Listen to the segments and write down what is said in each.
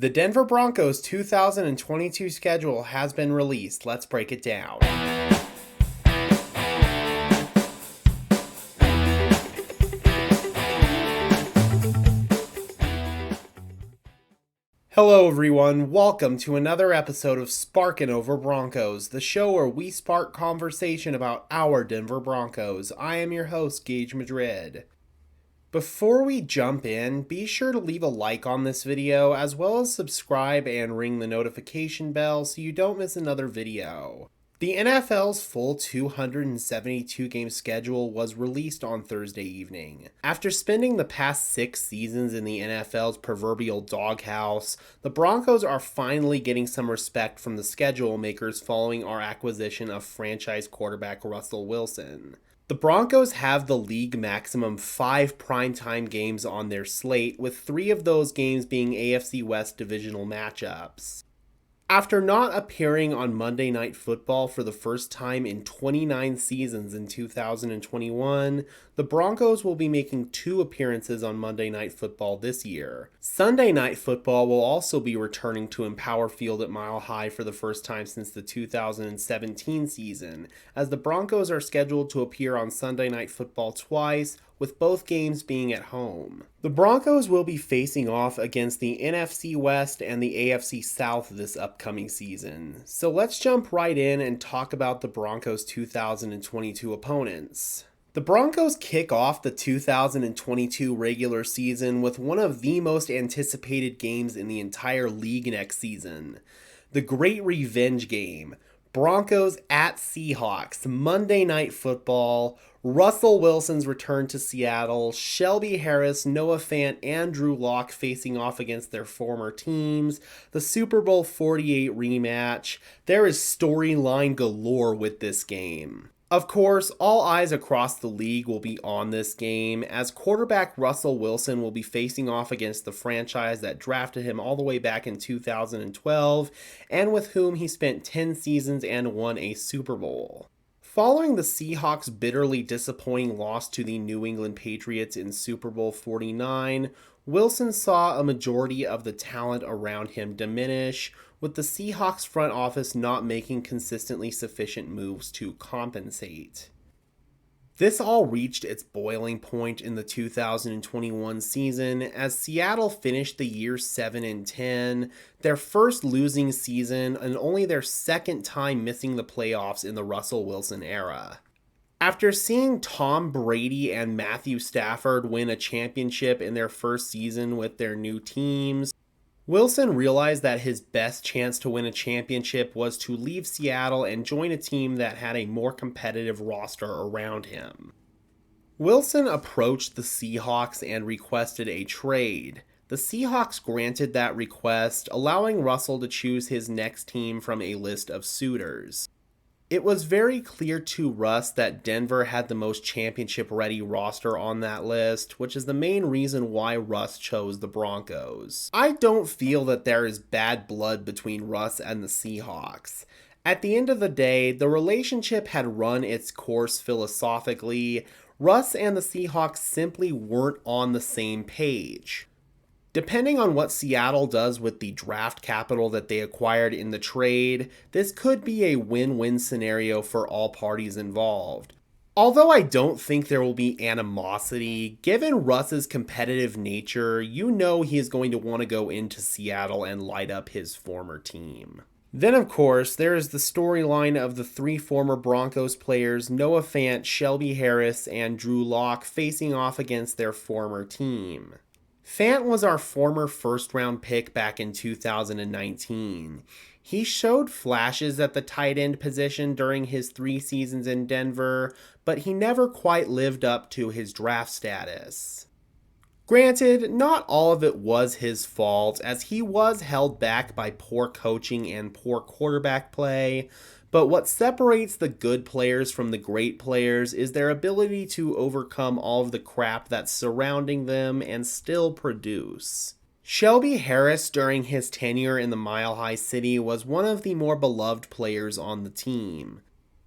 The Denver Broncos 2022 schedule has been released. Let's break it down. Hello everyone, welcome to another episode of Sparkin over Broncos, the show where we spark conversation about our Denver Broncos. I am your host, Gage Madrid. Before we jump in, be sure to leave a like on this video, as well as subscribe and ring the notification bell so you don't miss another video. The NFL's full 272-game schedule was released on Thursday evening. After spending the past 6 seasons in the NFL's proverbial doghouse, the Broncos are finally getting some respect from the schedule makers following our acquisition of franchise quarterback Russell Wilson. The Broncos have the league maximum 5 primetime games on their slate, with 3 of those games being AFC West divisional matchups. After not appearing on Monday Night Football for the first time in 29 seasons in 2021, the Broncos will be making 2 appearances on Monday Night Football this year. Sunday Night Football will also be returning to Empower Field at Mile High for the first time since the 2017 season, as the Broncos are scheduled to appear on Sunday Night Football twice, with both games being at home. The Broncos will be facing off against the NFC West and the AFC South this upcoming season. So let's jump right in and talk about the Broncos' 2022 opponents. The Broncos kick off the 2022 regular season with one of the most anticipated games in the entire league next season. The Great Revenge Game. Broncos at Seahawks, Monday Night Football, Russell Wilson's return to Seattle, Shelby Harris, Noah Fant, and Drew Lock facing off against their former teams, the Super Bowl 48 rematch. There is storyline galore with this game. Of course, all eyes across the league will be on this game, as quarterback Russell Wilson will be facing off against the franchise that drafted him all the way back in 2012, and with whom he spent 10 seasons and won a Super Bowl. Following the Seahawks' bitterly disappointing loss to the New England Patriots in Super Bowl 49, Wilson saw a majority of the talent around him diminish, with the Seahawks front office not making consistently sufficient moves to compensate. This all reached its boiling point in the 2021 season as Seattle finished the year 7-10, their first losing season and only their second time missing the playoffs in the Russell Wilson era. After seeing Tom Brady and Matthew Stafford win a championship in their first season with their new teams, Wilson realized that his best chance to win a championship was to leave Seattle and join a team that had a more competitive roster around him. Wilson approached the Seahawks and requested a trade. The Seahawks granted that request, allowing Russell to choose his next team from a list of suitors. It was very clear to Russ that Denver had the most championship-ready roster on that list, which is the main reason why Russ chose the Broncos. I don't feel that there is bad blood between Russ and the Seahawks. At the end of the day, the relationship had run its course philosophically. Russ and the Seahawks simply weren't on the same page. Depending on what Seattle does with the draft capital that they acquired in the trade, this could be a win-win scenario for all parties involved. Although I don't think there will be animosity, given Russ's competitive nature, you know he is going to want to go into Seattle and light up his former team. Then, of course, there is the storyline of the 3 former Broncos players, Noah Fant, Shelby Harris, and Drew Lock, facing off against their former team. Fant was our former first-round pick back in 2019. He showed flashes at the tight end position during his 3 seasons in Denver, but he never quite lived up to his draft status. Granted, not all of it was his fault, as he was held back by poor coaching and poor quarterback play, but what separates the good players from the great players is their ability to overcome all of the crap that's surrounding them and still produce. Shelby Harris, during his tenure in the Mile High City, was one of the more beloved players on the team.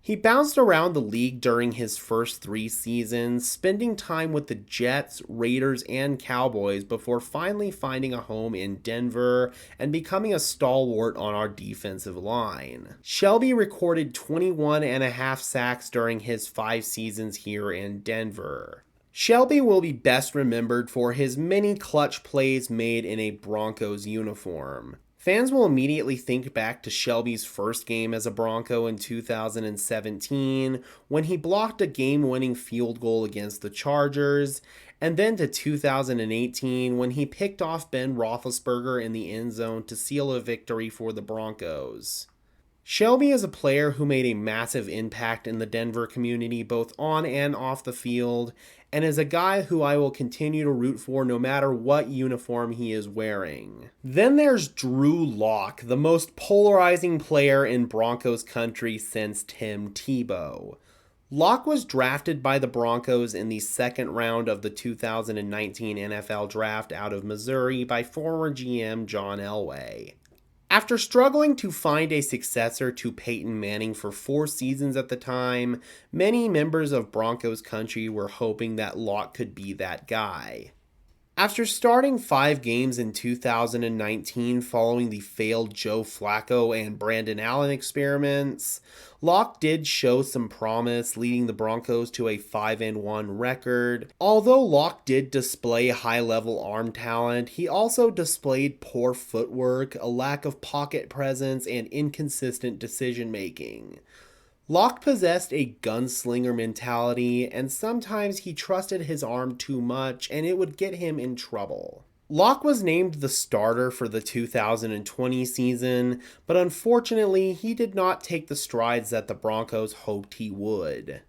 He bounced around the league during his first 3 seasons, spending time with the Jets, Raiders, and Cowboys before finally finding a home in Denver and becoming a stalwart on our defensive line. Shelby recorded 21.5 sacks during his 5 seasons here in Denver. Shelby will be best remembered for his many clutch plays made in a Broncos uniform. Fans will immediately think back to Shelby's first game as a Bronco in 2017 when he blocked a game-winning field goal against the Chargers, and then to 2018 when he picked off Ben Roethlisberger in the end zone to seal a victory for the Broncos. Shelby is a player who made a massive impact in the Denver community both on and off the field, and is a guy who I will continue to root for no matter what uniform he is wearing. Then there's Drew Lock, the most polarizing player in Broncos country since Tim Tebow. Lock was drafted by the Broncos in the second round of the 2019 NFL Draft out of Missouri by former GM John Elway. After struggling to find a successor to Peyton Manning for 4 seasons at the time, many members of Broncos country were hoping that Lock could be that guy. After starting 5 games in 2019 following the failed Joe Flacco and Brandon Allen experiments, Lock did show some promise, leading the Broncos to a 5-1 record. Although Lock did display high-level arm talent, he also displayed poor footwork, a lack of pocket presence, and inconsistent decision-making. Lock possessed a gunslinger mentality, and sometimes he trusted his arm too much, and it would get him in trouble. Lock was named the starter for the 2020 season, but unfortunately, he did not take the strides that the Broncos hoped he would.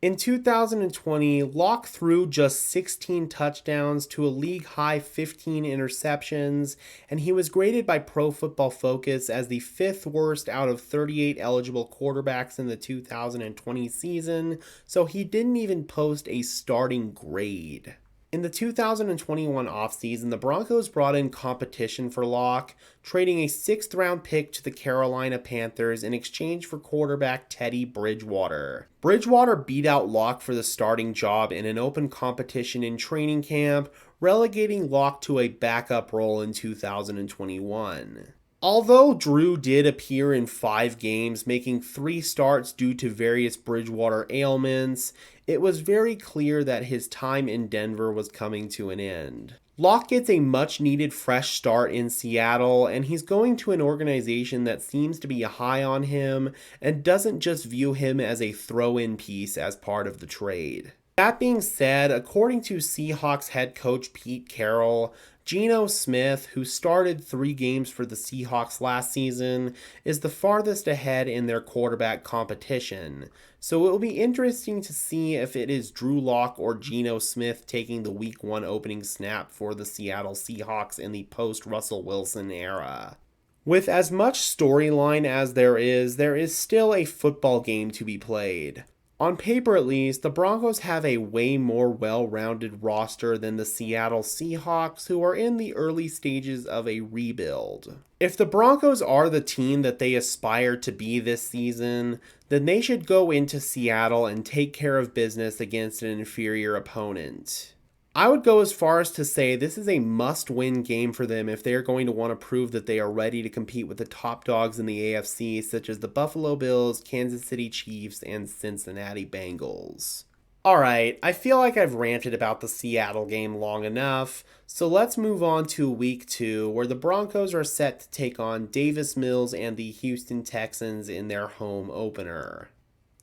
In 2020, Lock threw just 16 touchdowns to a league-high 15 interceptions, and he was graded by Pro Football Focus as the 5th worst out of 38 eligible quarterbacks in the 2020 season, so he didn't even post a starting grade. In the 2021 offseason, the Broncos brought in competition for Lock, trading a 6th-round pick to the Carolina Panthers in exchange for quarterback Teddy Bridgewater. Bridgewater beat out Lock for the starting job in an open competition in training camp, relegating Lock to a backup role in 2021. Although Drew did appear in 5 games, making 3 starts due to various Bridgewater ailments, it was very clear that his time in Denver was coming to an end. Lock gets a much-needed fresh start in Seattle, and he's going to an organization that seems to be high on him and doesn't just view him as a throw-in piece as part of the trade. That being said, according to Seahawks head coach Pete Carroll, Geno Smith, who started 3 games for the Seahawks last season, is the farthest ahead in their quarterback competition. So it will be interesting to see if it is Drew Lock or Geno Smith taking the Week 1 opening snap for the Seattle Seahawks in the post-Russell Wilson era. With as much storyline as there is still a football game to be played. On paper at least, the Broncos have a way more well-rounded roster than the Seattle Seahawks, who are in the early stages of a rebuild. If the Broncos are the team that they aspire to be this season, then they should go into Seattle and take care of business against an inferior opponent. I would go as far as to say this is a must-win game for them if they are going to want to prove that they are ready to compete with the top dogs in the AFC, such as the Buffalo Bills, Kansas City Chiefs, and Cincinnati Bengals. Alright, I feel like I've ranted about the Seattle game long enough, so let's move on to Week 2, where the Broncos are set to take on Davis Mills and the Houston Texans in their home opener.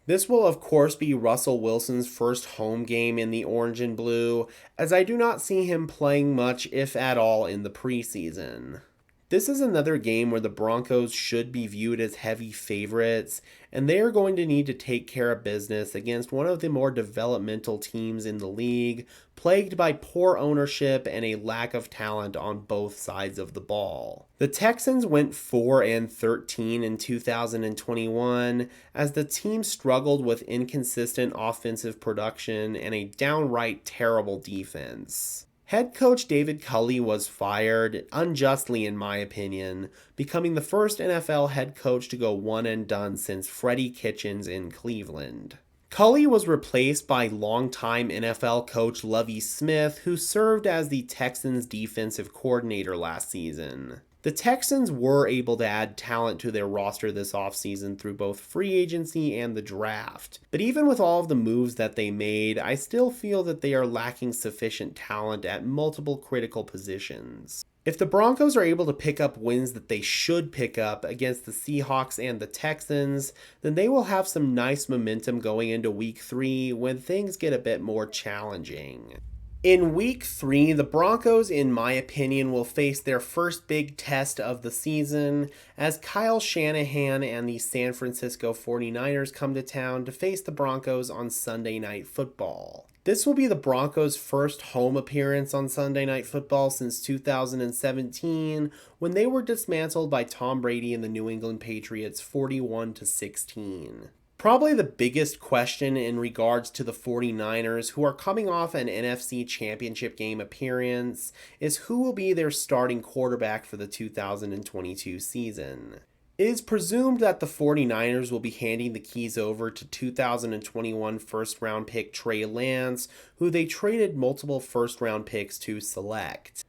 This will of course be Russell Wilson's first home game in the orange and blue, as I do not see him playing much if at all in the preseason. This is another game where the Broncos should be viewed as heavy favorites, and they are going to need to take care of business against one of the more developmental teams in the league, plagued by poor ownership and a lack of talent on both sides of the ball. The Texans went 4-13 in 2021 as the team struggled with inconsistent offensive production and a downright terrible defense. Head coach David Culley was fired, unjustly in my opinion, becoming the first NFL head coach to go one and done since Freddie Kitchens in Cleveland. Culley was replaced by longtime NFL coach Lovie Smith, who served as the Texans' defensive coordinator last season. The Texans were able to add talent to their roster this offseason through both free agency and the draft. But even with all of the moves that they made, I still feel that they are lacking sufficient talent at multiple critical positions. If the Broncos are able to pick up wins that they should pick up against the Seahawks and the Texans, then they will have some nice momentum going into Week 3 when things get a bit more challenging. In Week 3, the Broncos, in my opinion, will face their first big test of the season as Kyle Shanahan and the San Francisco 49ers come to town to face the Broncos on Sunday Night Football. This will be the Broncos' first home appearance on Sunday Night Football since 2017, when they were dismantled by Tom Brady and the New England Patriots 41-16. Probably the biggest question in regards to the 49ers, who are coming off an NFC Championship game appearance, is who will be their starting quarterback for the 2022 season. It is presumed that the 49ers will be handing the keys over to 2021 first-round pick Trey Lance, who they traded multiple first-round picks to select.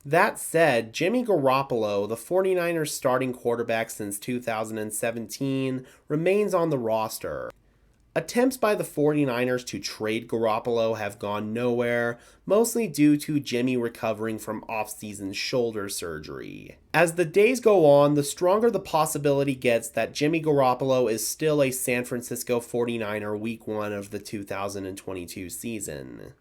That said, Jimmy Garoppolo, the 49ers starting quarterback since 2017, remains on the roster. Attempts by the 49ers to trade Garoppolo have gone nowhere, mostly due to Jimmy recovering from off-season shoulder surgery. As the days go on, the stronger the possibility gets that Jimmy Garoppolo is still a San Francisco 49er Week 1 of the 2022 season.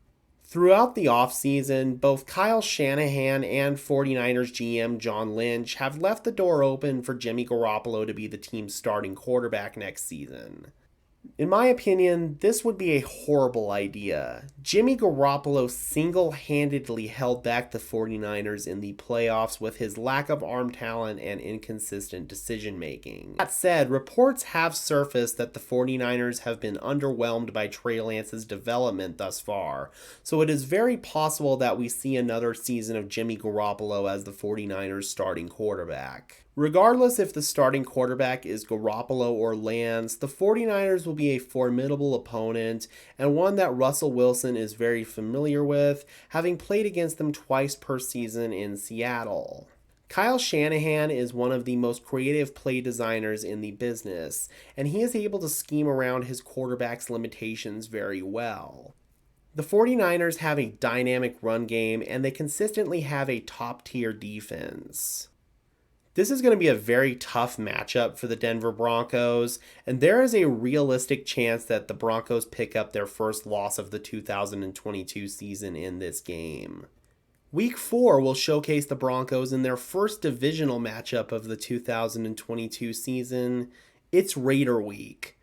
Throughout the offseason, both Kyle Shanahan and 49ers GM John Lynch have left the door open for Jimmy Garoppolo to be the team's starting quarterback next season. In my opinion, this would be a horrible idea. Jimmy Garoppolo single-handedly held back the 49ers in the playoffs with his lack of arm talent and inconsistent decision-making. That said, reports have surfaced that the 49ers have been underwhelmed by Trey Lance's development thus far, so it is very possible that we see another season of Jimmy Garoppolo as the 49ers starting quarterback. Regardless if the starting quarterback is Garoppolo or Lance, the 49ers will be a formidable opponent and one that Russell Wilson is very familiar with, having played against them twice per season in Seattle. Kyle Shanahan is one of the most creative play designers in the business, and he is able to scheme around his quarterback's limitations very well. The 49ers have a dynamic run game, and they consistently have a top-tier defense. This is going to be a very tough matchup for the Denver Broncos, and there is a realistic chance that the Broncos pick up their first loss of the 2022 season in this game. Week 4 will showcase the Broncos in their first divisional matchup of the 2022 season. It's Raider Week.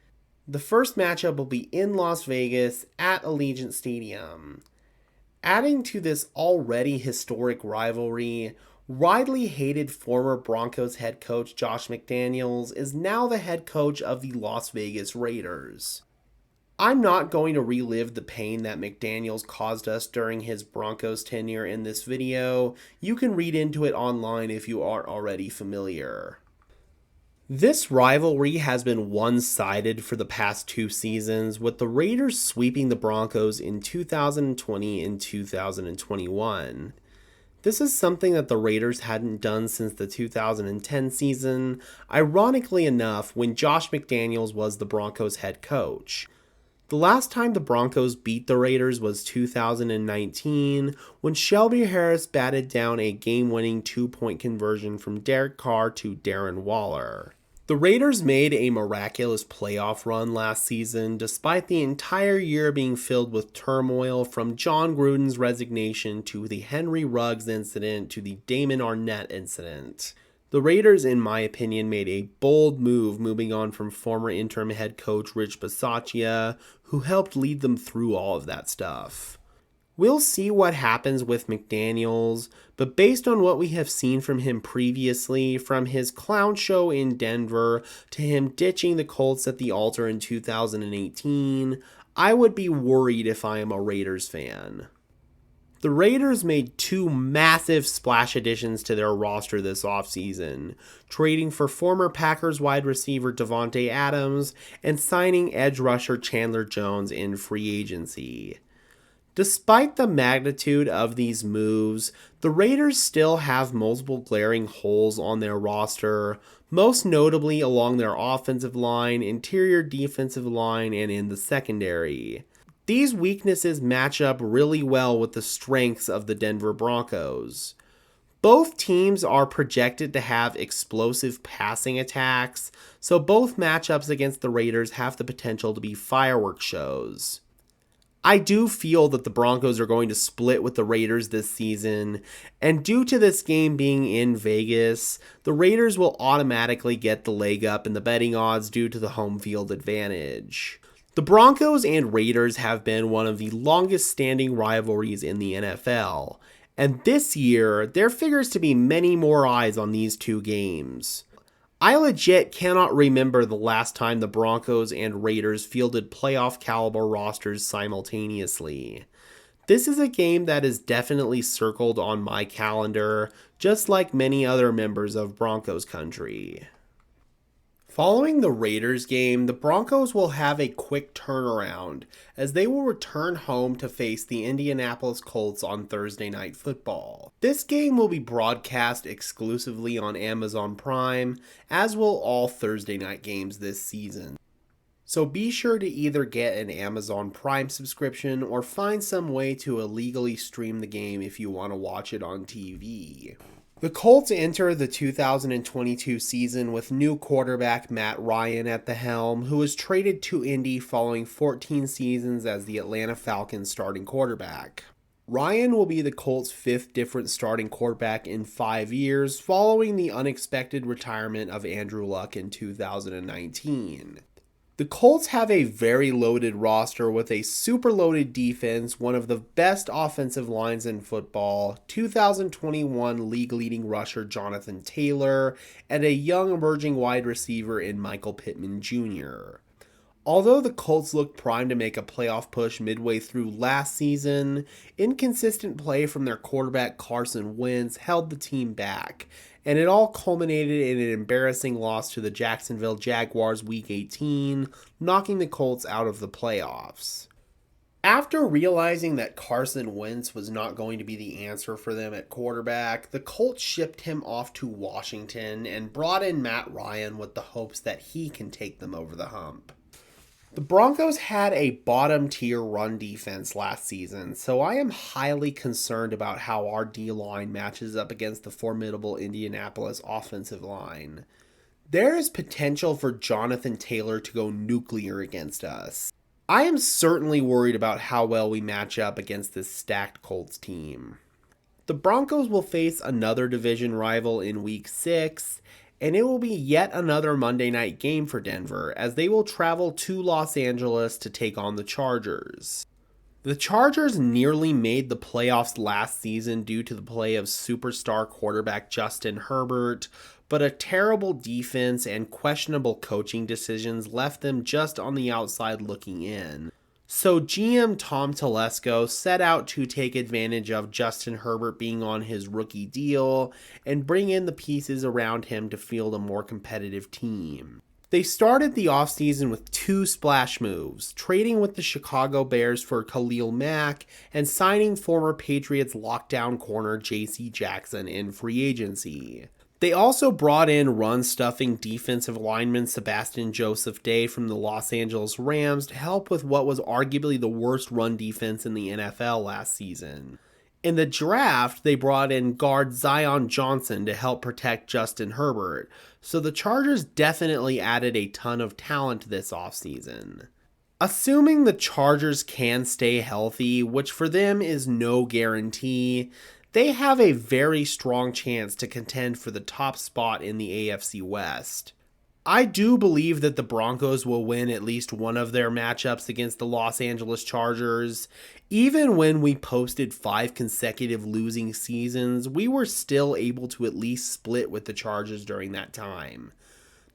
The first matchup will be in Las Vegas at Allegiant Stadium. Adding to this already historic rivalry, widely hated former Broncos head coach Josh McDaniels is now the head coach of the Las Vegas Raiders. I'm not going to relive the pain that McDaniels caused us during his Broncos tenure in this video. You can read into it online if you aren't already familiar. This rivalry has been one-sided for the past 2 seasons, with the Raiders sweeping the Broncos in 2020 and 2021. This is something that the Raiders hadn't done since the 2010 season, ironically enough, when Josh McDaniels was the Broncos head coach. The last time the Broncos beat the Raiders was 2019, when Shelby Harris batted down a game-winning 2-point conversion from Derek Carr to Darren Waller. The Raiders made a miraculous playoff run last season, despite the entire year being filled with turmoil, from John Gruden's resignation to the Henry Ruggs incident to the Damon Arnette incident. The Raiders, in my opinion, made a bold move moving on from former interim head coach Rich Bisaccia, who helped lead them through all of that stuff. We'll see what happens with McDaniels, but based on what we have seen from him previously, from his clown show in Denver to him ditching the Colts at the altar in 2018, I would be worried if I am a Raiders fan. The Raiders made two massive splash additions to their roster this offseason, trading for former Packers wide receiver Davante Adams and signing edge rusher Chandler Jones in free agency. Despite the magnitude of these moves, the Raiders still have multiple glaring holes on their roster, most notably along their offensive line, interior defensive line, and in the secondary. These weaknesses match up really well with the strengths of the Denver Broncos. Both teams are projected to have explosive passing attacks, so both matchups against the Raiders have the potential to be fireworks shows. I do feel that the Broncos are going to split with the Raiders this season, and due to this game being in Vegas, the Raiders will automatically get the leg up in the betting odds due to the home field advantage. The Broncos and Raiders have been one of the longest standing rivalries in the NFL, and this year there figures to be many more eyes on these two games. I legit cannot remember the last time the Broncos and Raiders fielded playoff caliber rosters simultaneously. This is a game that is definitely circled on my calendar, just like many other members of Broncos country. Following the Raiders game, the Broncos will have a quick turnaround as they will return home to face the Indianapolis Colts on Thursday Night Football. This game will be broadcast exclusively on Amazon Prime, as will all Thursday night games this season. So be sure to either get an Amazon Prime subscription or find some way to illegally stream the game if you want to watch it on TV. The Colts enter the 2022 season with new quarterback Matt Ryan at the helm, who was traded to Indy following 14 seasons as the Atlanta Falcons starting quarterback. Ryan will be the Colts' fifth different starting quarterback in 5 years, following the unexpected retirement of Andrew Luck in 2019. The Colts have a very loaded roster with a super loaded defense, one of the best offensive lines in football, 2021 league-leading rusher Jonathan Taylor, and a young emerging wide receiver in Michael Pittman Jr. Although the Colts looked primed to make a playoff push midway through last season, inconsistent play from their quarterback Carson Wentz held the team back, and it all culminated in an embarrassing loss to the Jacksonville Jaguars Week 18, knocking the Colts out of the playoffs. After realizing that Carson Wentz was not going to be the answer for them at quarterback, the Colts shipped him off to Washington and brought in Matt Ryan with the hopes that he can take them over the hump. The Broncos had a bottom-tier run defense last season, so I am highly concerned about how our D-line matches up against the formidable Indianapolis offensive line. There is potential for Jonathan Taylor to go nuclear against us. I am certainly worried about how well we match up against this stacked Colts team. The Broncos will face another division rival in Week 6, and it will be yet another Monday night game for Denver, as they will travel to Los Angeles to take on the Chargers. The Chargers nearly made the playoffs last season due to the play of superstar quarterback Justin Herbert, but a terrible defense and questionable coaching decisions left them just on the outside looking in. So GM Tom Telesco set out to take advantage of Justin Herbert being on his rookie deal and bring in the pieces around him to field a more competitive team. They started the offseason with two splash moves, trading with the Chicago Bears for Khalil Mack and signing former Patriots lockdown corner J.C. Jackson in free agency. They also brought in run-stuffing defensive lineman Sebastian Joseph Day from the Los Angeles Rams to help with what was arguably the worst run defense in the NFL last season. In the draft, they brought in guard Zion Johnson to help protect Justin Herbert, so the Chargers definitely added a ton of talent this offseason. Assuming the Chargers can stay healthy, which for them is no guarantee, they have a very strong chance to contend for the top spot in the AFC West. I do believe that the Broncos will win at least one of their matchups against the Los Angeles Chargers. Even when we posted 5 consecutive losing seasons, we were still able to at least split with the Chargers during that time.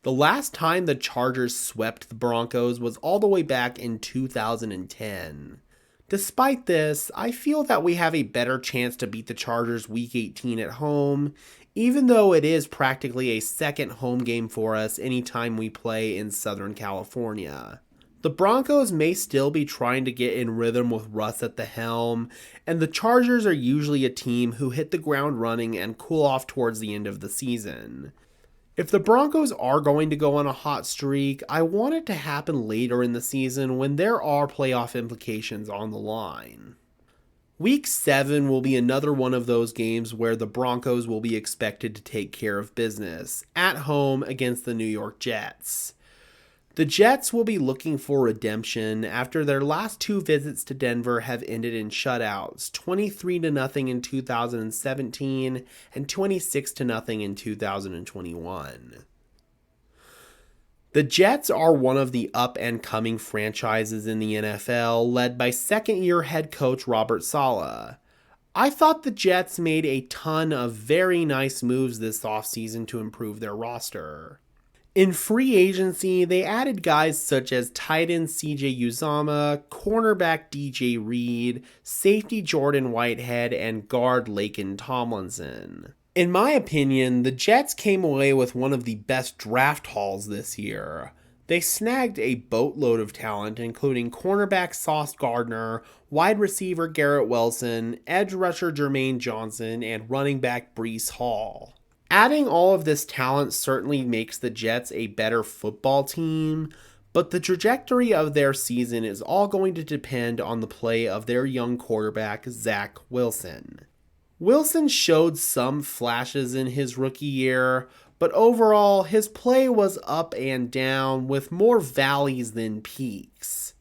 The last time the Chargers swept the Broncos was all the way back in 2010. Despite this, I feel that we have a better chance to beat the Chargers Week 18 at home, even though it is practically a second home game for us anytime we play in Southern California. The Broncos may still be trying to get in rhythm with Russ at the helm, and the Chargers are usually a team who hit the ground running and cool off towards the end of the season. If the Broncos are going to go on a hot streak, I want it to happen later in the season when there are playoff implications on the line. Week 7 will be another one of those games where the Broncos will be expected to take care of business, at home against the New York Jets. The Jets will be looking for redemption after their last 2 visits to Denver have ended in shutouts, 23-0 in 2017 and 26-0 in 2021. The Jets are one of the up-and-coming franchises in the NFL, led by second-year head coach Robert Saleh. I thought the Jets made a ton of very nice moves this offseason to improve their roster. In free agency, they added guys such as tight end CJ Uzomah, cornerback DJ Reed, safety Jordan Whitehead, and guard Laken Tomlinson. In my opinion, the Jets came away with one of the best draft hauls this year. They snagged a boatload of talent, including cornerback Sauce Gardner, wide receiver Garrett Wilson, edge rusher Jermaine Johnson, and running back Breece Hall. Adding all of this talent certainly makes the Jets a better football team, but the trajectory of their season is all going to depend on the play of their young quarterback, Zach Wilson. Wilson showed some flashes in his rookie year, but overall, his play was up and down with more valleys than peaks.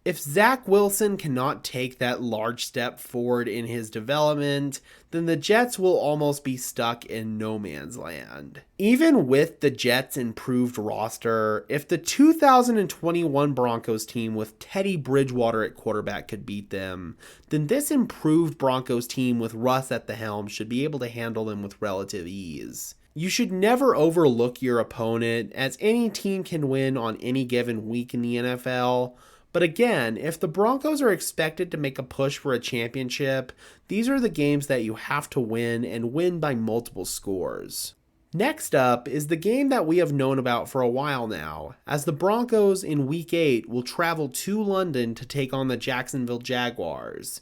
If Zach Wilson cannot take that large step forward in his development, then the Jets will almost be stuck in no man's land. Even with the Jets' improved roster, if the 2021 Broncos team with Teddy Bridgewater at quarterback could beat them, then this improved Broncos team with Russ at the helm should be able to handle them with relative ease. You should never overlook your opponent, as any team can win on any given week in the NFL. But again, if the Broncos are expected to make a push for a championship, these are the games that you have to win and win by multiple scores. Next up is the game that we have known about for a while now, as the Broncos in Week 8 will travel to London to take on the Jacksonville Jaguars.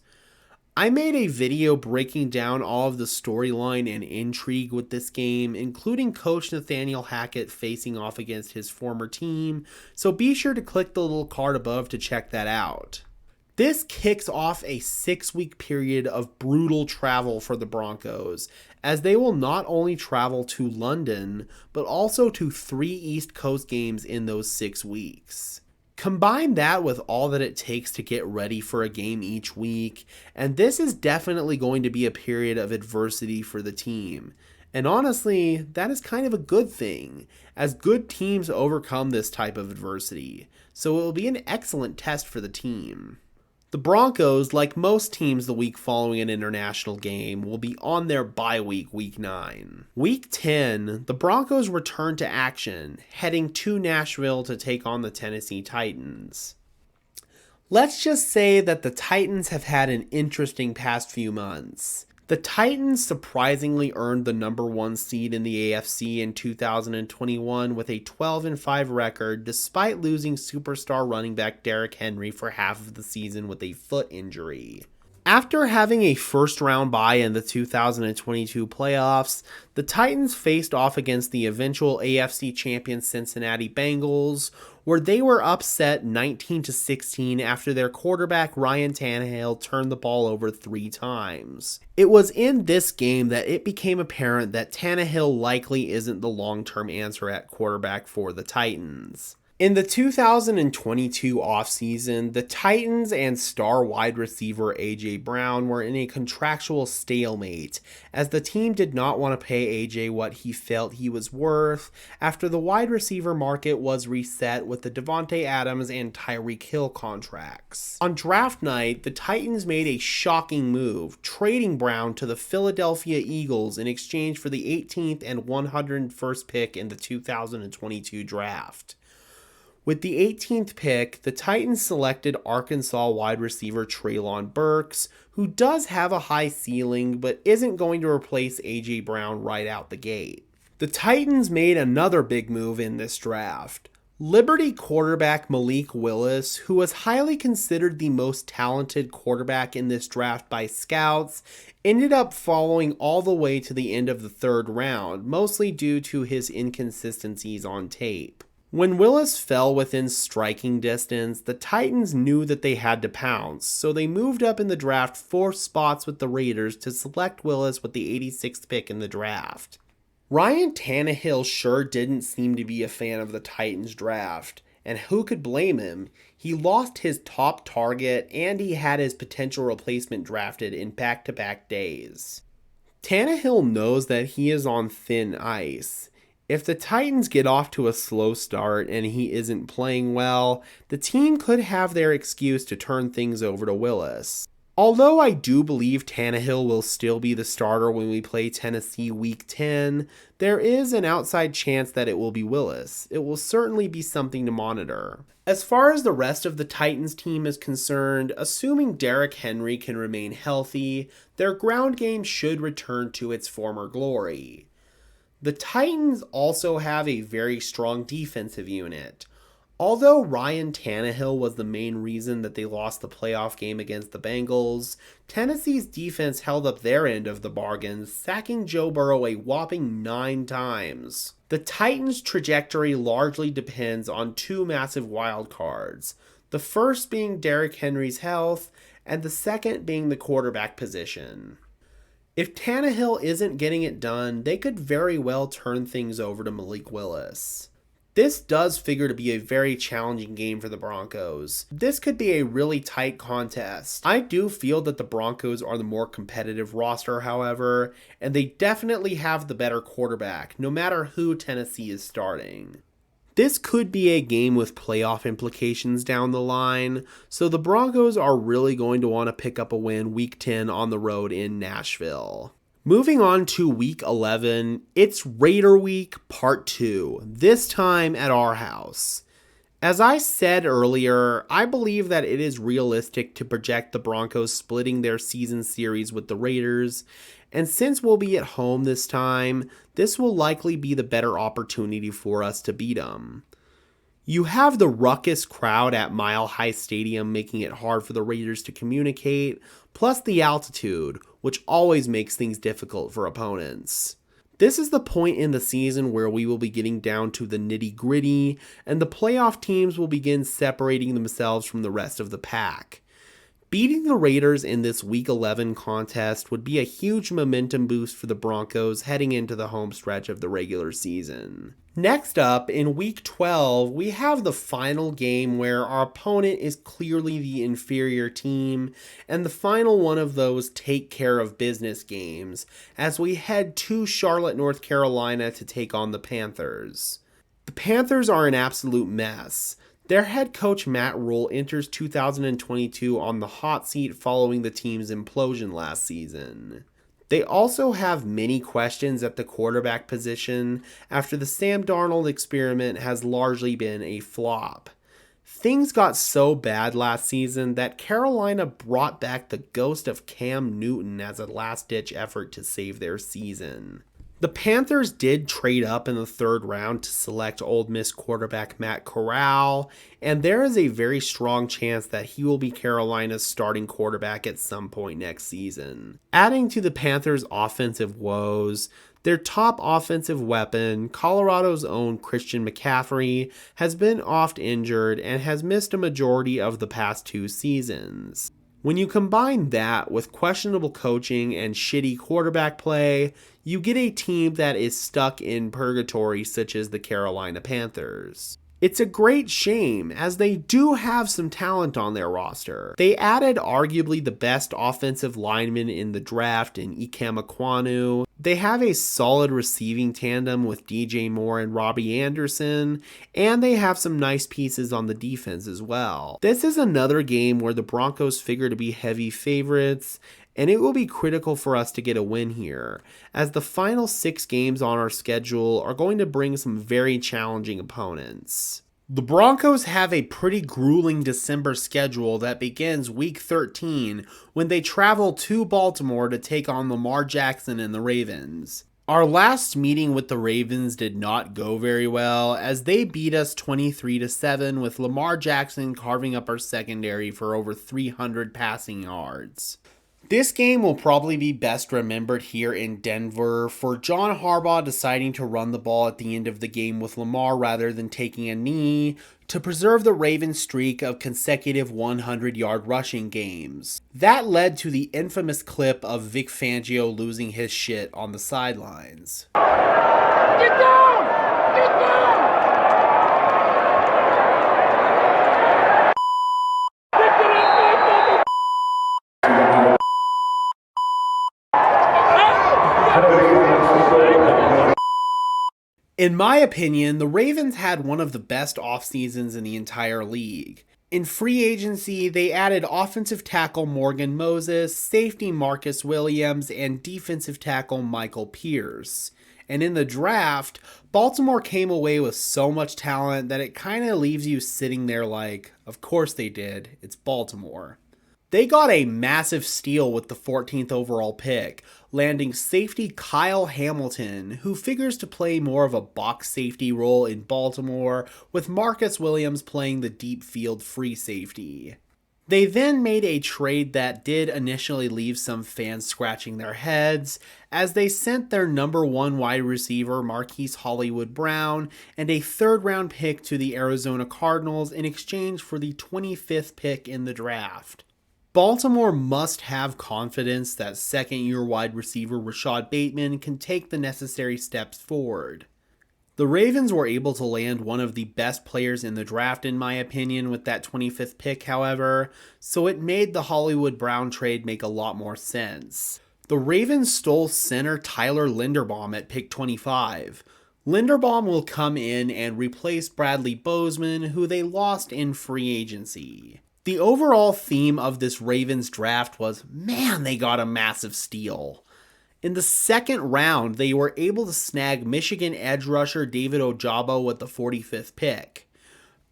I made a video breaking down all of the storyline and intrigue with this game, including Coach Nathaniel Hackett facing off against his former team, so be sure to click the little card above to check that out. This kicks off a 6-week period of brutal travel for the Broncos, as they will not only travel to London, but also to 3 East Coast games in those 6 weeks. Combine that with all that it takes to get ready for a game each week, and this is definitely going to be a period of adversity for the team. And honestly, that is kind of a good thing, as good teams overcome this type of adversity, so it will be an excellent test for the team. The Broncos, like most teams the week following an international game, will be on their bye week, Week 9. Week 10, the Broncos return to action, heading to Nashville to take on the Tennessee Titans. Let's just say that the Titans have had an interesting past few months. The Titans surprisingly earned the number 1 seed in the AFC in 2021 with a 12-5 record despite losing superstar running back Derrick Henry for half of the season with a foot injury. After having a first-round bye in the 2022 playoffs, the Titans faced off against the eventual AFC champion Cincinnati Bengals, where they were upset 19-16 after their quarterback Ryan Tannehill turned the ball over 3 times. It was in this game that it became apparent that Tannehill likely isn't the long-term answer at quarterback for the Titans. In the 2022 offseason, the Titans and star wide receiver A.J. Brown were in a contractual stalemate, as the team did not want to pay A.J. what he felt he was worth after the wide receiver market was reset with the Devontae Adams and Tyreek Hill contracts. On draft night, the Titans made a shocking move, trading Brown to the Philadelphia Eagles in exchange for the 18th and 101st pick in the 2022 draft. With the 18th pick, the Titans selected Arkansas wide receiver Treylon Burks, who does have a high ceiling but isn't going to replace A.J. Brown right out the gate. The Titans made another big move in this draft. Liberty quarterback Malik Willis, who was highly considered the most talented quarterback in this draft by scouts, ended up falling all the way to the end of the third round, mostly due to his inconsistencies on tape. When Willis fell within striking distance, the Titans knew that they had to pounce, so they moved up in the draft 4 spots with the Raiders to select Willis with the 86th pick in the draft. Ryan Tannehill sure didn't seem to be a fan of the Titans draft, and who could blame him? He lost his top target and he had his potential replacement drafted in back-to-back days. Tannehill knows that he is on thin ice. If the Titans get off to a slow start and he isn't playing well, the team could have their excuse to turn things over to Willis. Although I do believe Tannehill will still be the starter when we play Tennessee Week 10, there is an outside chance that it will be Willis. It will certainly be something to monitor. As far as the rest of the Titans team is concerned, assuming Derrick Henry can remain healthy, their ground game should return to its former glory. The Titans also have a very strong defensive unit. Although Ryan Tannehill was the main reason that they lost the playoff game against the Bengals, Tennessee's defense held up their end of the bargain, sacking Joe Burrow a whopping 9 times. The Titans' trajectory largely depends on 2 massive wildcards, the first being Derrick Henry's health, and the second being the quarterback position. If Tannehill isn't getting it done, they could very well turn things over to Malik Willis. This does figure to be a very challenging game for the Broncos. This could be a really tight contest. I do feel that the Broncos are the more competitive roster, however, and they definitely have the better quarterback, no matter who Tennessee is starting. This could be a game with playoff implications down the line, so the Broncos are really going to want to pick up a win Week 10 on the road in Nashville. Moving on to Week 11, it's Raider Week Part 2, this time at our house. As I said earlier, I believe that it is realistic to project the Broncos splitting their season series with the Raiders, and since we'll be at home this time, this will likely be the better opportunity for us to beat them. You have the ruckus crowd at Mile High Stadium making it hard for the Raiders to communicate, plus the altitude, which always makes things difficult for opponents. This is the point in the season where we will be getting down to the nitty-gritty, and the playoff teams will begin separating themselves from the rest of the pack. Beating the Raiders in this Week 11 contest would be a huge momentum boost for the Broncos heading into the home stretch of the regular season. Next up, in Week 12, we have the final game where our opponent is clearly the inferior team, and the final one of those take care of business games, as we head to Charlotte, North Carolina to take on the Panthers. The Panthers are an absolute mess. Their head coach Matt Rule enters 2022 on the hot seat following the team's implosion last season. They also have many questions at the quarterback position after the Sam Darnold experiment has largely been a flop. Things got so bad last season that Carolina brought back the ghost of Cam Newton as a last-ditch effort to save their season. The Panthers did trade up in the 3rd round to select Ole Miss quarterback Matt Corral, and there is a very strong chance that he will be Carolina's starting quarterback at some point next season. Adding to the Panthers' offensive woes, their top offensive weapon, Colorado's own Christian McCaffrey, has been oft injured and has missed a majority of the past 2 seasons. When you combine that with questionable coaching and shitty quarterback play, you get a team that is stuck in purgatory such as the Carolina Panthers. It's a great shame, as they do have some talent on their roster. They added arguably the best offensive lineman in the draft in Ikem Ekwonu. They have a solid receiving tandem with DJ Moore and Robbie Anderson, and they have some nice pieces on the defense as well. This is another game where the Broncos figure to be heavy favorites, and it will be critical for us to get a win here, as the final 6 games on our schedule are going to bring some very challenging opponents. The Broncos have a pretty grueling December schedule that begins week 13 when they travel to Baltimore to take on Lamar Jackson and the Ravens. Our last meeting with the Ravens did not go very well as they beat us 23-7 with Lamar Jackson carving up our secondary for over 300 passing yards. This game will probably be best remembered here in Denver for John Harbaugh deciding to run the ball at the end of the game with Lamar rather than taking a knee to preserve the Ravens' streak of consecutive 100-yard rushing games. That led to the infamous clip of Vic Fangio losing his shit on the sidelines. Get down! Get down! In my opinion, the Ravens had one of the best off seasons in the entire league. In free agency, they added offensive tackle Morgan Moses, safety Marcus Williams, and defensive tackle Michael Pierce. And in the draft, Baltimore came away with so much talent that it kind of leaves you sitting there like, of course they did, it's Baltimore. They got a massive steal with the 14th overall pick, landing safety Kyle Hamilton, who figures to play more of a box safety role in Baltimore, with Marcus Williams playing the deep field free safety. They then made a trade that did initially leave some fans scratching their heads, as they sent their number one wide receiver Marquise Hollywood Brown and a third-round pick to the Arizona Cardinals in exchange for the 25th pick in the draft. Baltimore must have confidence that second-year wide receiver Rashad Bateman can take the necessary steps forward. The Ravens were able to land one of the best players in the draft in my opinion with that 25th pick, however, so it made the Hollywood Brown trade make a lot more sense. The Ravens stole center Tyler Linderbaum at pick 25. Linderbaum will come in and replace Bradley Bozeman, who they lost in free agency. The overall theme of this Ravens draft was, man, they got a massive steal. In the second round, they were able to snag Michigan edge rusher David Ojabo with the 45th pick.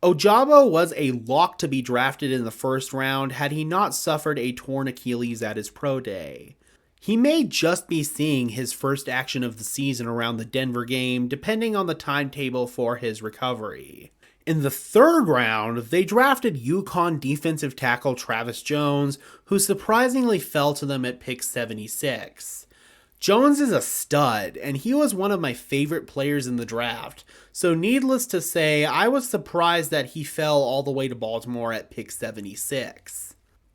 Ojabo was a lock to be drafted in the first round had he not suffered a torn Achilles at his pro day. He may just be seeing his first action of the season around the Denver game, depending on the timetable for his recovery. In the third round, they drafted UConn defensive tackle Travis Jones, who surprisingly fell to them at pick 76. Jones is a stud, and he was one of my favorite players in the draft, so needless to say, I was surprised that he fell all the way to Baltimore at pick 76.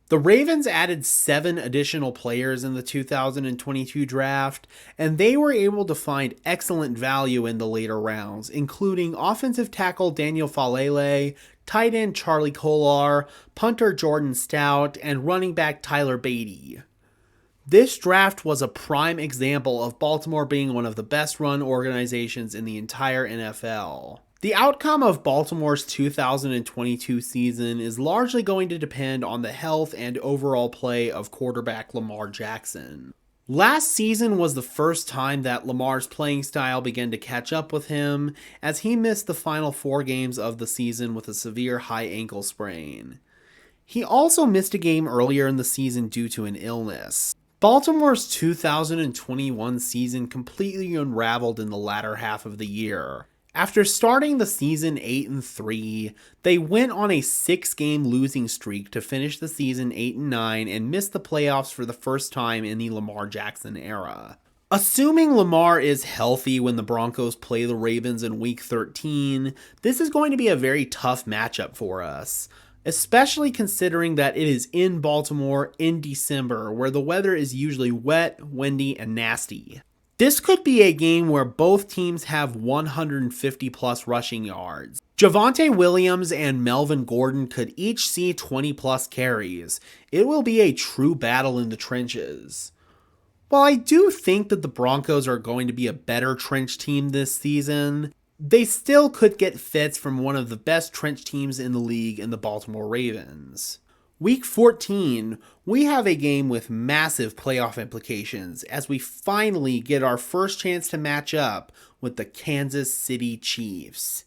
The Ravens added 7 additional players in the 2022 draft, and they were able to find excellent value in the later rounds, including offensive tackle Daniel Falele, tight end Charlie Kolar, punter Jordan Stout, and running back Tyler Beatty. This draft was a prime example of Baltimore being one of the best run organizations in the entire NFL. The outcome of Baltimore's 2022 season is largely going to depend on the health and overall play of quarterback Lamar Jackson. Last season was the first time that Lamar's playing style began to catch up with him, as he missed the final 4 games of the season with a severe high ankle sprain. He also missed a game earlier in the season due to an illness. Baltimore's 2021 season completely unraveled in the latter half of the year. After starting the season 8-3, they went on a 6-game losing streak to finish the season 8-9 and missed the playoffs for the first time in the Lamar Jackson era. Assuming Lamar is healthy when the Broncos play the Ravens in week 13, this is going to be a very tough matchup for us, especially considering that it is in Baltimore in December, where the weather is usually wet, windy, and nasty. This could be a game where both teams have 150 plus rushing yards. Javonte Williams and Melvin Gordon could each see 20 plus carries. It will be a true battle in the trenches. While I do think that the Broncos are going to be a better trench team this season, they still could get fits from one of the best trench teams in the league in the Baltimore Ravens. Week 14, we have a game with massive playoff implications as we finally get our first chance to match up with the Kansas City Chiefs.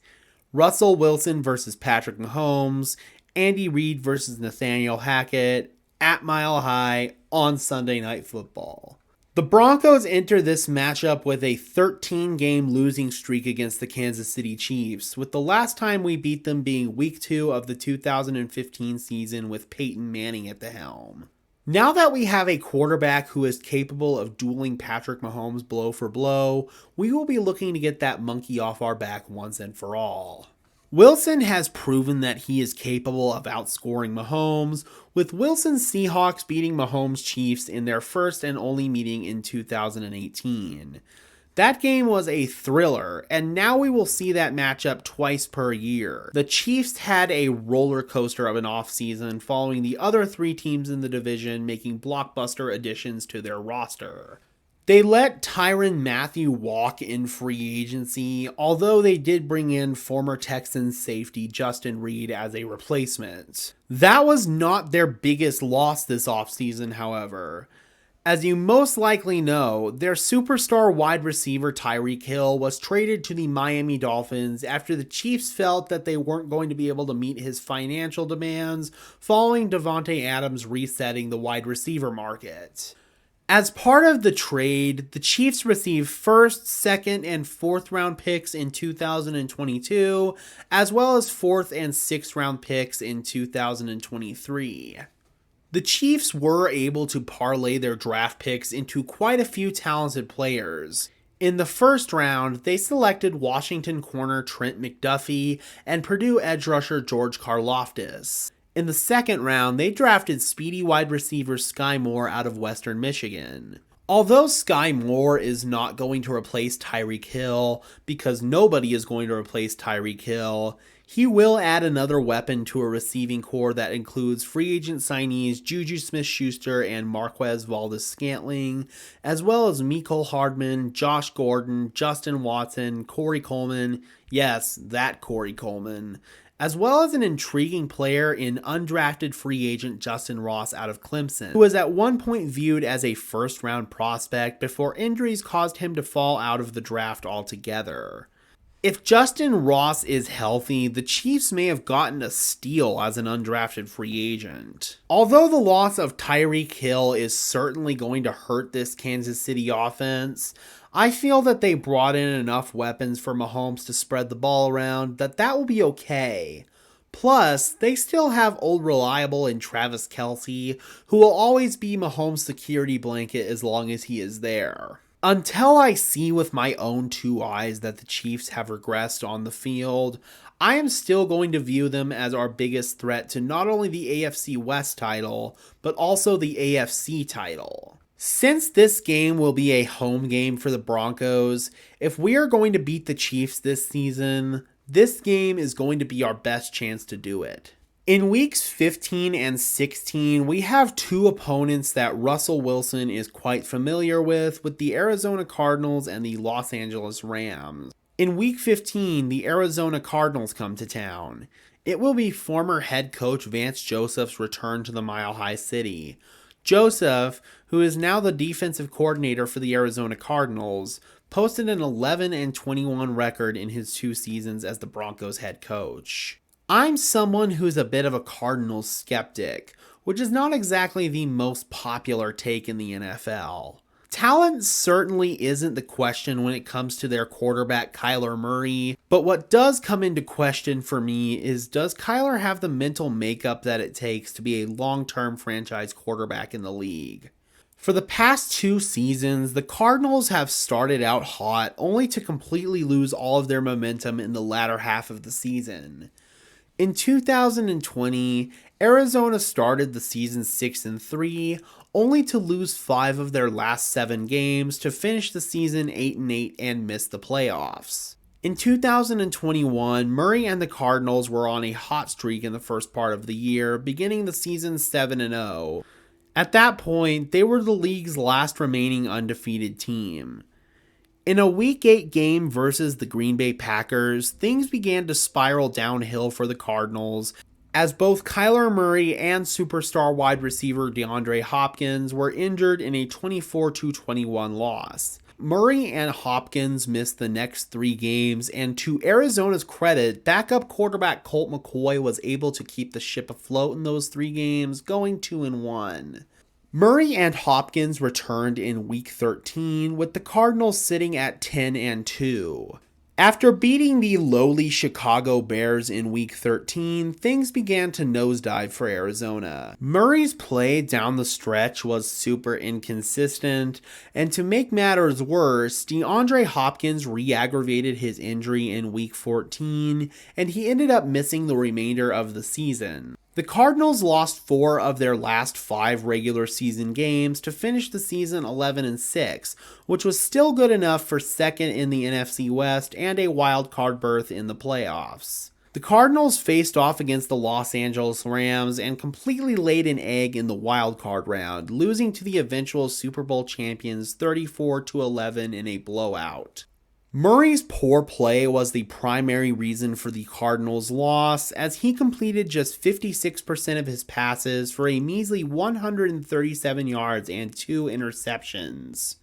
Russell Wilson versus Patrick Mahomes, Andy Reid versus Nathaniel Hackett, at Mile High on Sunday Night Football. The Broncos enter this matchup with a 13-game losing streak against the Kansas City Chiefs, with the last time we beat them being Week 2 of the 2015 season with Peyton Manning at the helm. Now that we have a quarterback who is capable of dueling Patrick Mahomes blow for blow, we will be looking to get that monkey off our back once and for all. Wilson has proven that he is capable of outscoring Mahomes, with Wilson's Seahawks beating Mahomes' Chiefs in their first and only meeting in 2018. That game was a thriller, and now we will see that matchup twice per year. The Chiefs had a roller coaster of an offseason following the other three teams in the division making blockbuster additions to their roster. They let Tyrann Mathieu walk in free agency, although they did bring in former Texans safety Justin Reid as a replacement. That was not their biggest loss this offseason, however. As you most likely know, their superstar wide receiver Tyreek Hill was traded to the Miami Dolphins after the Chiefs felt that they weren't going to be able to meet his financial demands following Davante Adams resetting the wide receiver market. As part of the trade, the Chiefs received first, second, and fourth round picks in 2022, as well as fourth and sixth round picks in 2023. The Chiefs were able to parlay their draft picks into quite a few talented players. In the first round, they selected Washington corner Trent McDuffie and Purdue edge rusher George Karlaftis. In the second round, they drafted speedy wide receiver Sky Moore out of Western Michigan. Although Sky Moore is not going to replace Tyreek Hill, because nobody is going to replace Tyreek Hill, he will add another weapon to a receiving core that includes free agent signees Juju Smith-Schuster and Marquez Valdes-Scantling, as well as Mecole Hardman, Josh Gordon, Justin Watson, Corey Coleman, yes, that Corey Coleman, as well as an intriguing player in undrafted free agent Justin Ross out of Clemson, who was at one point viewed as a first-round prospect before injuries caused him to fall out of the draft altogether. If Justin Ross is healthy, the Chiefs may have gotten a steal as an undrafted free agent. Although the loss of Tyreek Hill is certainly going to hurt this Kansas City offense, I feel that they brought in enough weapons for Mahomes to spread the ball around that will be okay. Plus, they still have old reliable in Travis Kelce, who will always be Mahomes' security blanket as long as he is there. Until I see with my own two eyes that the Chiefs have regressed on the field, I am still going to view them as our biggest threat to not only the AFC West title, but also the AFC title. Since this game will be a home game for the Broncos, if we are going to beat the Chiefs this season, this game is going to be our best chance to do it. In weeks 15 and 16, we have two opponents that Russell Wilson is quite familiar with the Arizona Cardinals and the Los Angeles Rams. In week 15, the Arizona Cardinals come to town. It will be former head coach Vance Joseph's return to the Mile High City. Joseph, who is now the defensive coordinator for the Arizona Cardinals, posted an 11-21 record in his 2 seasons as the Broncos head coach. I'm someone who's a bit of a Cardinals skeptic, which is not exactly the most popular take in the NFL. Talent certainly isn't the question when it comes to their quarterback Kyler Murray, but what does come into question for me is, does Kyler have the mental makeup that it takes to be a long-term franchise quarterback in the league? For the past 2 seasons, the Cardinals have started out hot only to completely lose all of their momentum in the latter half of the season. In 2020, Arizona started the season 6-3, only to lose 5 of their last 7 games to finish the season 8-8 and miss the playoffs. In 2021, Murray and the Cardinals were on a hot streak in the first part of the year, beginning the season 7-0. At that point, they were the league's last remaining undefeated team. In a Week 8 game versus the Green Bay Packers, things began to spiral downhill for the Cardinals, as both Kyler Murray and superstar wide receiver DeAndre Hopkins were injured in a 24-21 loss. Murray and Hopkins missed the next 3 games, and to Arizona's credit, backup quarterback Colt McCoy was able to keep the ship afloat in those 3 games, going 2-1. Murray and Hopkins returned in Week 13, with the Cardinals sitting at 10-2. After beating the lowly Chicago Bears in Week 13, things began to nosedive for Arizona. Murray's play down the stretch was super inconsistent, and to make matters worse, DeAndre Hopkins re-aggravated his injury in Week 14, and he ended up missing the remainder of the season. The Cardinals lost 4 of their last 5 regular season games to finish the season 11-6, which was still good enough for second in the NFC West and a wild card berth in the playoffs. The Cardinals faced off against the Los Angeles Rams and completely laid an egg in the wild card round, losing to the eventual Super Bowl champions 34-11 in a blowout. Murray's poor play was the primary reason for the Cardinals' loss, as he completed just 56% of his passes for a measly 137 yards and 2 interceptions.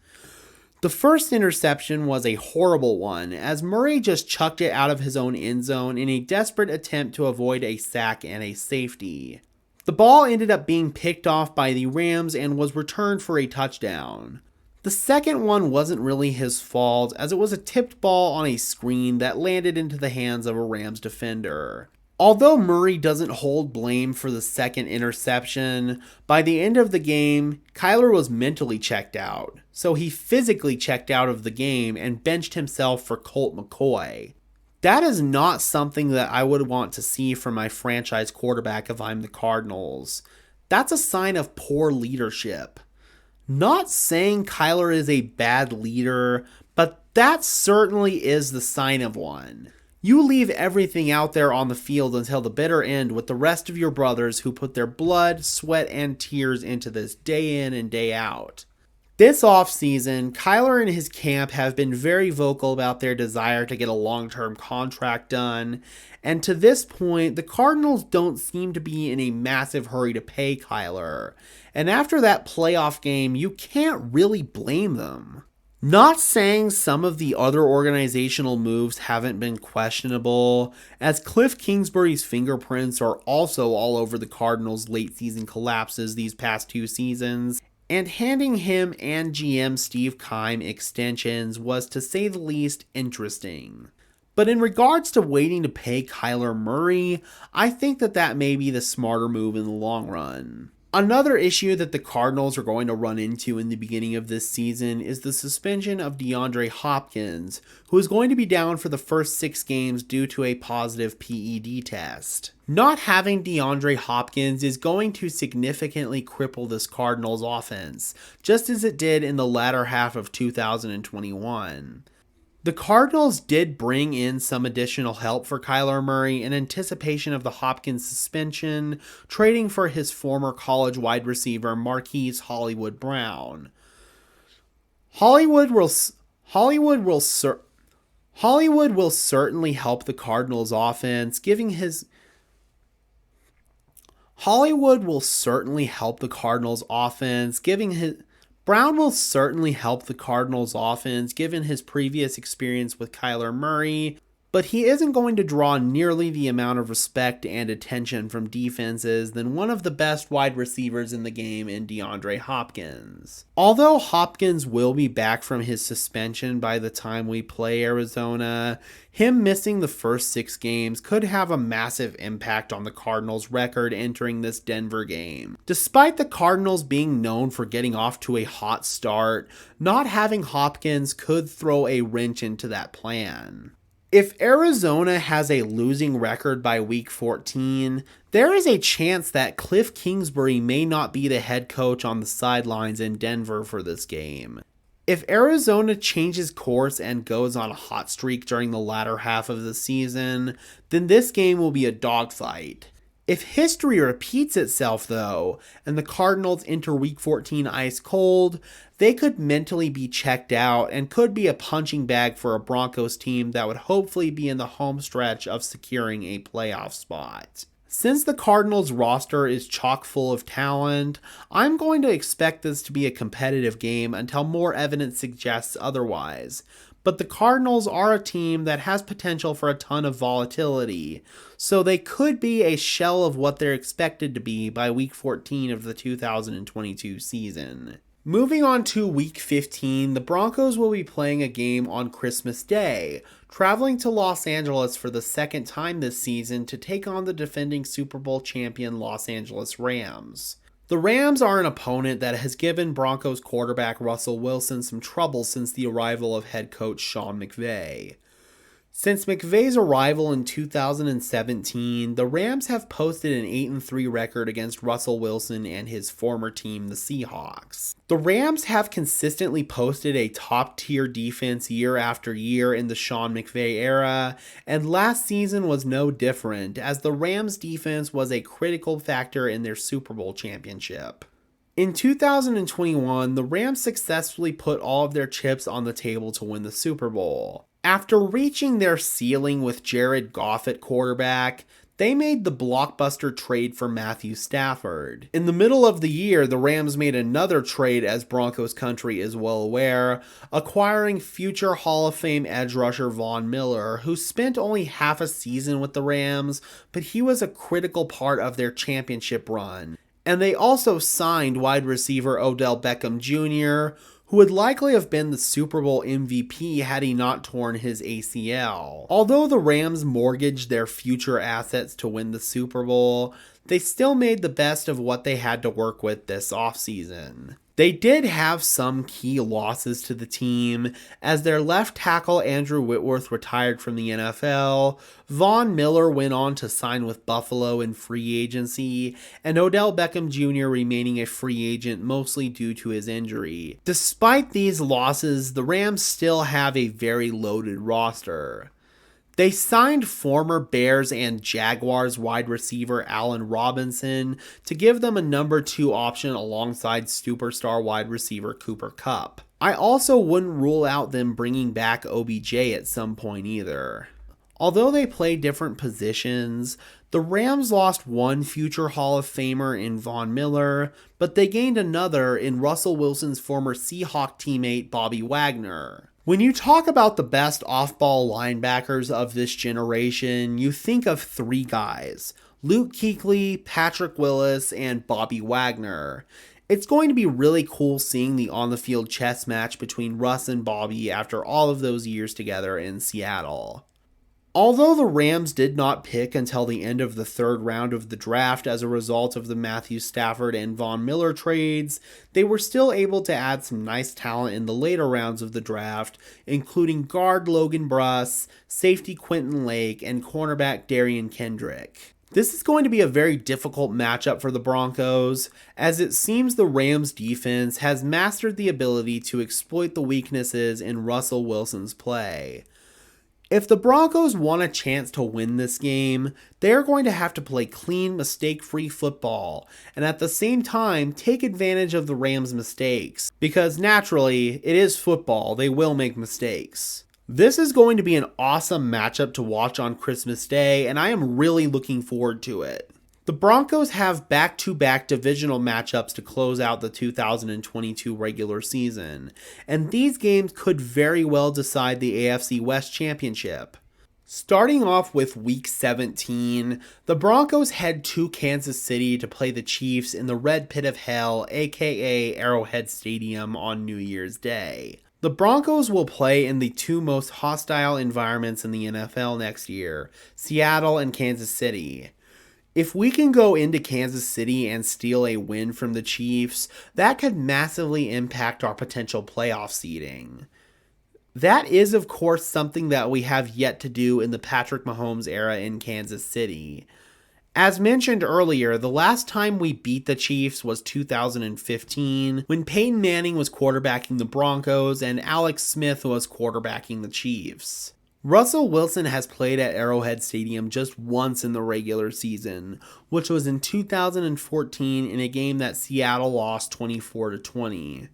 The first interception was a horrible one, as Murray just chucked it out of his own end zone in a desperate attempt to avoid a sack and a safety. The ball ended up being picked off by the Rams and was returned for a touchdown. The second one wasn't really his fault, as it was a tipped ball on a screen that landed into the hands of a Rams defender. Although Murray doesn't hold blame for the second interception, by the end of the game, Kyler was mentally checked out, so he physically checked out of the game and benched himself for Colt McCoy. That is not something that I would want to see from my franchise quarterback if I'm the Cardinals. That's a sign of poor leadership. Not saying Kyler is a bad leader, but that certainly is the sign of one. You leave everything out there on the field until the bitter end with the rest of your brothers who put their blood, sweat, and tears into this day in and day out. This offseason, Kyler and his camp have been very vocal about their desire to get a long-term contract done, and to this point, the Cardinals don't seem to be in a massive hurry to pay Kyler. And after that playoff game, you can't really blame them. Not saying some of the other organizational moves haven't been questionable, as Cliff Kingsbury's fingerprints are also all over the Cardinals' late season collapses these past 2 seasons, and handing him and GM Steve Keim extensions was, to say the least, interesting. But in regards to waiting to pay Kyler Murray, I think that may be the smarter move in the long run. Another issue that the Cardinals are going to run into in the beginning of this season is the suspension of DeAndre Hopkins, who is going to be down for the first 6 games due to a positive PED test. Not having DeAndre Hopkins is going to significantly cripple this Cardinals offense, just as it did in the latter half of 2021. The Cardinals did bring in some additional help for Kyler Murray in anticipation of the Hopkins suspension, trading for his former college wide receiver Marquise Hollywood Brown. Hollywood will certainly help the Cardinals offense, giving his Brown will certainly help the Cardinals offense given his previous experience with Kyler Murray, but he isn't going to draw nearly the amount of respect and attention from defenses than one of the best wide receivers in the game in DeAndre Hopkins. Although Hopkins will be back from his suspension by the time we play Arizona, him missing the first 6 games could have a massive impact on the Cardinals' record entering this Denver game. Despite the Cardinals being known for getting off to a hot start, not having Hopkins could throw a wrench into that plan. If Arizona has a losing record by week 14, there is a chance that Cliff Kingsbury may not be the head coach on the sidelines in Denver for this game. If Arizona changes course and goes on a hot streak during the latter half of the season, then this game will be a dogfight. If history repeats itself, though, and the Cardinals enter Week 14 ice cold, they could mentally be checked out and could be a punching bag for a Broncos team that would hopefully be in the home stretch of securing a playoff spot. Since the Cardinals roster is chock full of talent, I'm going to expect this to be a competitive game until more evidence suggests otherwise. But the Cardinals are a team that has potential for a ton of volatility, so they could be a shell of what they're expected to be by week 14 of the 2022 season. Moving on to week 15, the Broncos will be playing a game on Christmas Day, traveling to Los Angeles for the second time this season to take on the defending Super Bowl champion Los Angeles Rams. The Rams are an opponent that has given Broncos quarterback Russell Wilson some trouble since the arrival of head coach Sean McVay. Since McVay's arrival in 2017, the Rams have posted an 8-3 record against Russell Wilson and his former team, the Seahawks. The Rams have consistently posted a top-tier defense year after year in the Sean McVay era, and last season was no different, as the Rams' defense was a critical factor in their Super Bowl championship. In 2021, the Rams successfully put all of their chips on the table to win the Super Bowl. After reaching their ceiling with Jared Goff at quarterback, they made the blockbuster trade for Matthew Stafford. In the middle of the year, the Rams made another trade, as Broncos country is well aware, acquiring future Hall of Fame edge rusher Von Miller, who spent only half a season with the Rams, but he was a critical part of their championship run. And they also signed wide receiver Odell Beckham Jr., who would likely have been the Super Bowl MVP had he not torn his ACL. Although the Rams mortgaged their future assets to win the Super Bowl, they still made the best of what they had to work with this offseason. They did have some key losses to the team, as their left tackle Andrew Whitworth retired from the NFL, Von Miller went on to sign with Buffalo in free agency, and Odell Beckham Jr. remaining a free agent mostly due to his injury. Despite these losses, the Rams still have a very loaded roster. They signed former Bears and Jaguars wide receiver Allen Robinson to give them a number 2 option alongside superstar wide receiver Cooper Kupp. I also wouldn't rule out them bringing back OBJ at some point either. Although they play different positions, the Rams lost one future Hall of Famer in Von Miller, but they gained another in Russell Wilson's former Seahawk teammate Bobby Wagner. When you talk about the best off-ball linebackers of this generation, you think of 3 guys: Luke Kuechly, Patrick Willis, and Bobby Wagner. It's going to be really cool seeing the on-the-field chess match between Russ and Bobby after all of those years together in Seattle. Although the Rams did not pick until the end of the 3rd round of the draft as a result of the Matthew Stafford and Von Miller trades, they were still able to add some nice talent in the later rounds of the draft, including guard Logan Bruss, safety Quentin Lake, and cornerback Darian Kendrick. This is going to be a very difficult matchup for the Broncos, as it seems the Rams' defense has mastered the ability to exploit the weaknesses in Russell Wilson's play. If the Broncos want a chance to win this game, they're going to have to play clean, mistake-free football, and at the same time, take advantage of the Rams' mistakes, because naturally, it is football, they will make mistakes. This is going to be an awesome matchup to watch on Christmas Day, and I am really looking forward to it. The Broncos have back-to-back divisional matchups to close out the 2022 regular season, and these games could very well decide the AFC West Championship. Starting off with Week 17, the Broncos head to Kansas City to play the Chiefs in the Red Pit of Hell, aka Arrowhead Stadium, on New Year's Day. The Broncos will play in the 2 most hostile environments in the NFL next year, Seattle and Kansas City. If we can go into Kansas City and steal a win from the Chiefs, that could massively impact our potential playoff seeding. That is, of course, something that we have yet to do in the Patrick Mahomes era in Kansas City. As mentioned earlier, the last time we beat the Chiefs was 2015, when Peyton Manning was quarterbacking the Broncos and Alex Smith was quarterbacking the Chiefs. Russell Wilson has played at Arrowhead Stadium just once in the regular season, which was in 2014 in a game that Seattle lost 24-20.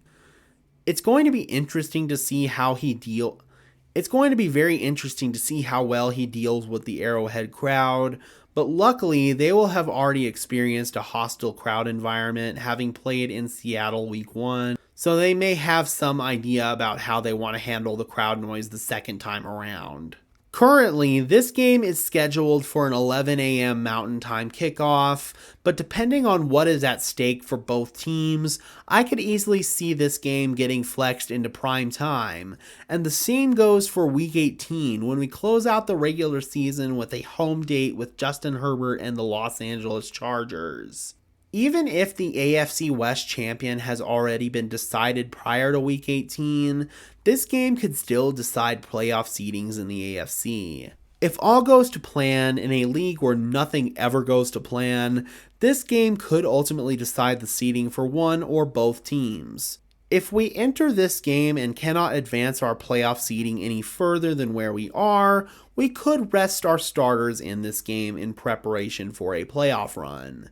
It's going to be interesting to see how It's going to be very interesting to see how well he deals with the Arrowhead crowd, but luckily they will have already experienced a hostile crowd environment having played in Seattle week 1, so they may have some idea about how they want to handle the crowd noise the second time around. Currently, this game is scheduled for an 11 a.m. Mountain Time kickoff, but depending on what is at stake for both teams, I could easily see this game getting flexed into prime time. And the same goes for Week 18, when we close out the regular season with a home date with Justin Herbert and the Los Angeles Chargers. Even if the AFC West champion has already been decided prior to Week 18, this game could still decide playoff seedings in the AFC. If all goes to plan in a league where nothing ever goes to plan, this game could ultimately decide the seeding for one or both teams. If we enter this game and cannot advance our playoff seeding any further than where we are, we could rest our starters in this game in preparation for a playoff run.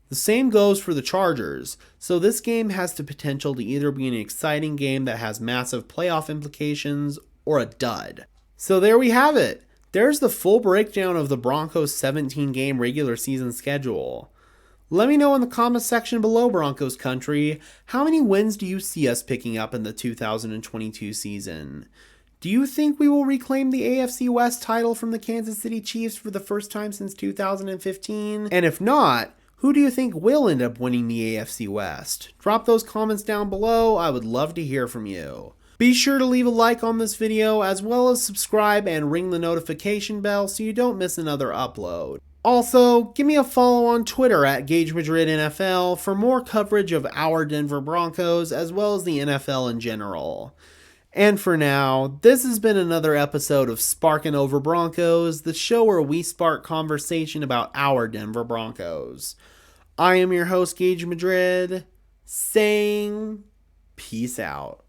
The same goes for the Chargers, so this game has the potential to either be an exciting game that has massive playoff implications or a dud. So there we have it. There's the full breakdown of the Broncos' 17-game regular season schedule. Let me know in the comments section below, Broncos country, how many wins do you see us picking up in the 2022 season? Do you think we will reclaim the AFC West title from the Kansas City Chiefs for the first time since 2015? And if not, who do you think will end up winning the AFC West? Drop those comments down below. I would love to hear from you. Be sure to leave a like on this video, as well as subscribe and ring the notification bell so you don't miss another upload. Also, give me a follow on Twitter at Gage Madrid NFL for more coverage of our Denver Broncos, as well as the NFL in general. And for now, this has been another episode of Sparkin' Over Broncos, the show where we spark conversation about our Denver Broncos. I am your host, Gage Madrid, saying peace out.